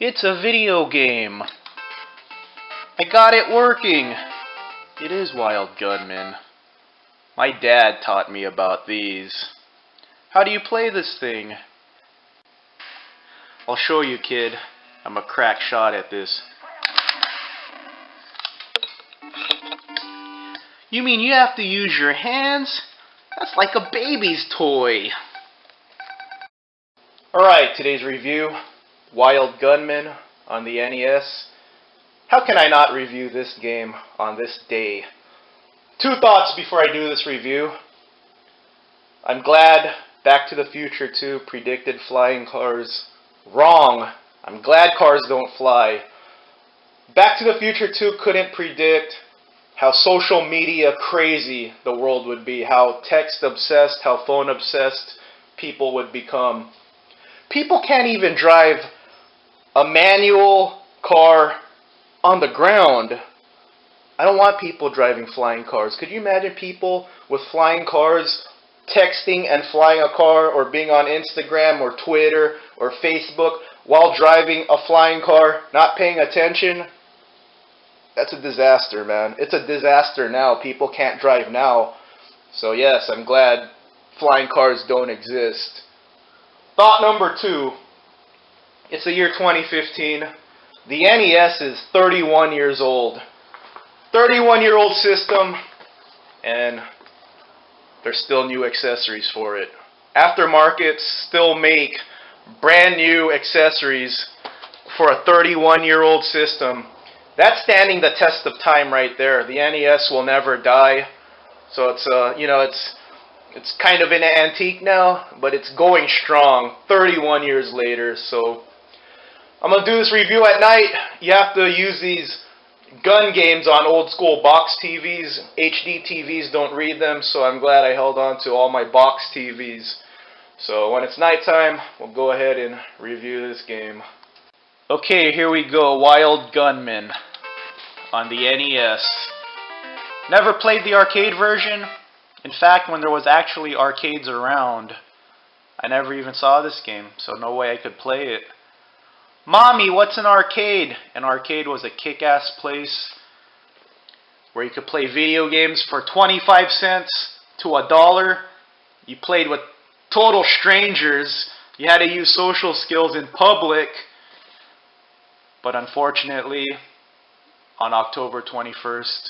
It's a video game. I got it working. It is Wild Gunman. My dad taught me about these. How do you play this thing? I'll show you, kid. I'm a crack shot at this. You mean you have to use your hands? That's like a baby's toy. Alright, today's review, Wild Gunman on the NES. How can I not review this game on this day? Two thoughts before I do this review. I'm glad Back to the Future 2 predicted flying cars. Wrong. I'm glad cars don't fly. Back to the Future 2 couldn't predict how social media crazy the world would be, how text obsessed, how phone obsessed people would become. People can't even drive a manual car on the ground. I don't want people driving flying cars. Could you imagine people with flying cars texting and flying a car, or being on Instagram or Twitter or Facebook while driving a flying car, not paying attention? That's a disaster, man. It's a disaster now. People can't drive now. So yes, I'm glad flying cars don't exist. Thought number two. It's the year 2015. The NES is 31 years old. 31-year-old system, and there's still new accessories for it. Aftermarkets still make brand new accessories for a 31-year-old system. That's standing the test of time right there. The NES will never die. So it's kind of an antique now, but it's going strong 31 years later. So I'm going to do this review at night. You have to use these gun games on old school box TVs. HD TVs don't read them, so I'm glad I held on to all my box TVs. So when it's nighttime, we'll go ahead and review this game. Okay, here we go. Wild Gunman on the NES. Never played the arcade version. In fact, when there was actually arcades around, I never even saw this game, so no way I could play it. Mommy, what's an arcade? An arcade was a kick-ass place where you could play video games for 25 cents to $1. You played with total strangers. You had to use social skills in public. But unfortunately, on October 21st,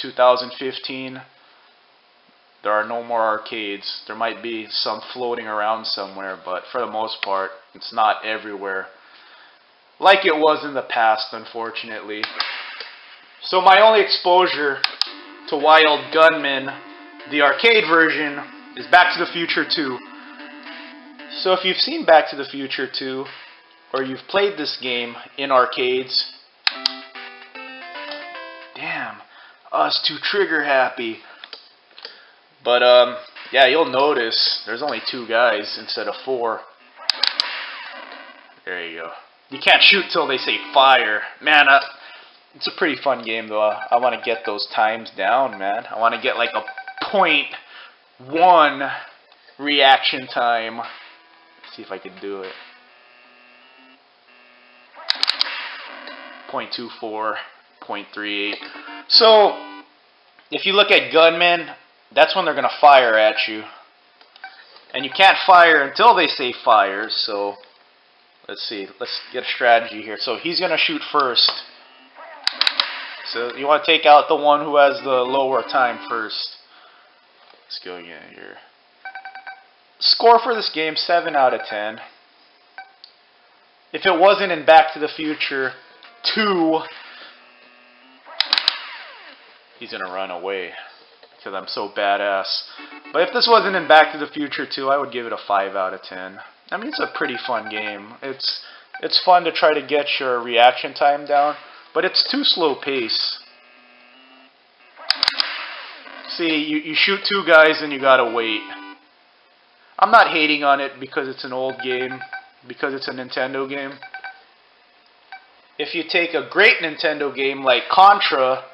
2015, there are no more arcades. There might be some floating around somewhere, but for the most part, it's not everywhere like it was in the past, unfortunately. So my only exposure to Wild Gunman, the arcade version, is Back to the Future 2. So if you've seen Back to the Future 2, or you've played this game in arcades, damn, us too trigger happy. But yeah, you'll notice there's only 2 guys instead of 4. There you go. You can't shoot till they say fire. Man, it's a pretty fun game though. I want to get those times down, man. I want to get like a .1 reaction time. Let's see if I can do it. 0.24, 0.38. So, if you look at Gunman, that's when they're going to fire at you. And you can't fire until they say fire, so let's see. Let's get a strategy here. So he's going to shoot first. So you want to take out the one who has the lower time first. Let's go again here. Score for this game, 7 out of 10. If it wasn't in Back to the Future 2, he's going to run away because I'm so badass. But if this wasn't in Back to the Future 2, I would give it a 5 out of 10. I mean, it's a pretty fun game. It's fun to try to get your reaction time down, but it's too slow pace. See, you shoot 2 guys and you gotta wait. I'm not hating on it because it's an old game, because it's a Nintendo game. If you take a great Nintendo game like Contra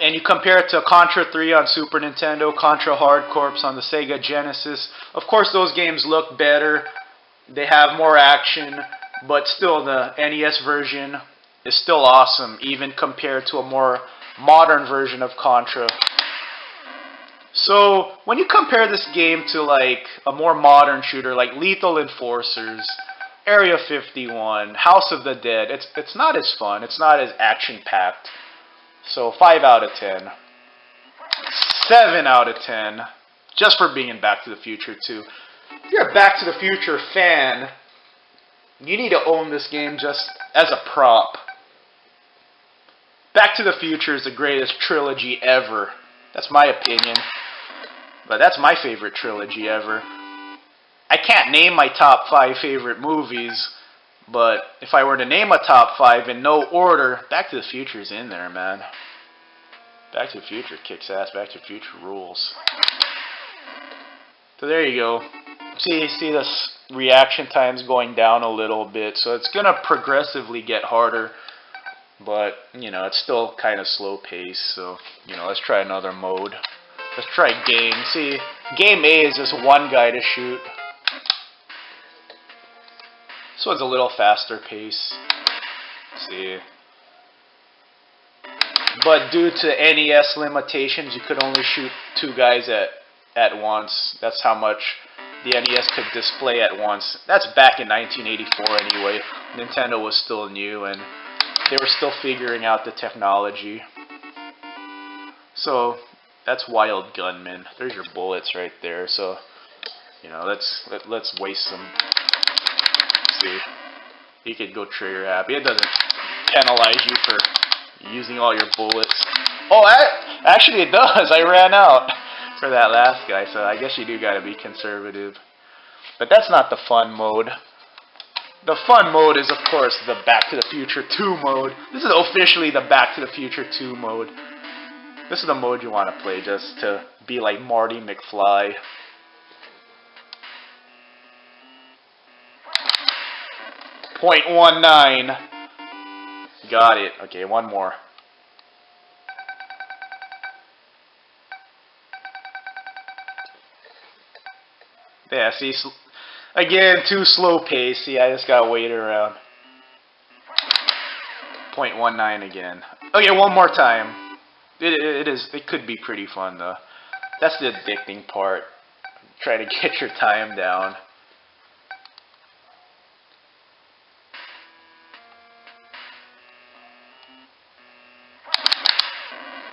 and you compare it to Contra 3 on Super Nintendo, Contra Hard Corps on the Sega Genesis, of course those games look better. They have more action, but still the NES version is still awesome, even compared to a more modern version of Contra. So when you compare this game to like a more modern shooter like Lethal Enforcers, Area 51, House of the Dead, it's not as fun. It's not as action-packed. So 5 out of 10. 7 out of 10. Just for being in Back to the Future 2. If you're a Back to the Future fan, you need to own this game just as a prop. Back to the Future is the greatest trilogy ever. That's my opinion. But that's my favorite trilogy ever. I can't name my top 5 favorite movies, but if I were to name a top 5 in no order, Back to the Future is in there, man. Back to the Future kicks ass. Back to the Future rules. So there you go. See this reaction time's going down a little bit, so it's gonna progressively get harder. But, you know, it's still kind of slow pace, so, you know, let's try another mode. Let's try game. See, game A is just one guy to shoot. This one's a little faster pace. Let's see. But due to NES limitations, you could only shoot 2 guys at once. That's how much the NES could display at once. That's back in 1984 anyway. Nintendo was still new and they were still figuring out the technology. So that's Wild Gunman. There's your bullets right there. So, you know, let's waste some. See, you could go trigger happy. It doesn't penalize you for using all your bullets. Oh, actually it does. I ran out for that last guy. So I guess you do got to be conservative. But that's not the fun mode. The fun mode is, of course, the Back to the Future 2 mode. This is officially the Back to the Future 2 mode. This is the mode you want to play just to be like Marty McFly. .19. Got it. Okay, one more. Yeah, see, again, too slow pace. See, I just gotta wait around. .19 again. Okay, one more time. It could be pretty fun though. That's the addicting part. Try to get your time down.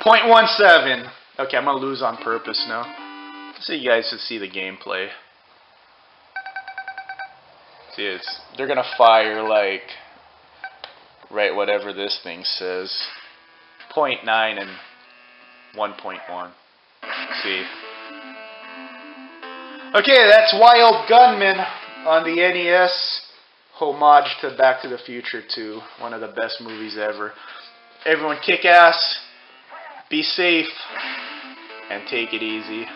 .17. Okay, I'm gonna lose on purpose now. So you guys can see the gameplay. See, they're gonna fire like right whatever this thing says. 0.9 and 1.1. See. Okay, that's Wild Gunman on the NES. Homage to Back to the Future 2. One of the best movies ever. Everyone kick ass, be safe, and take it easy.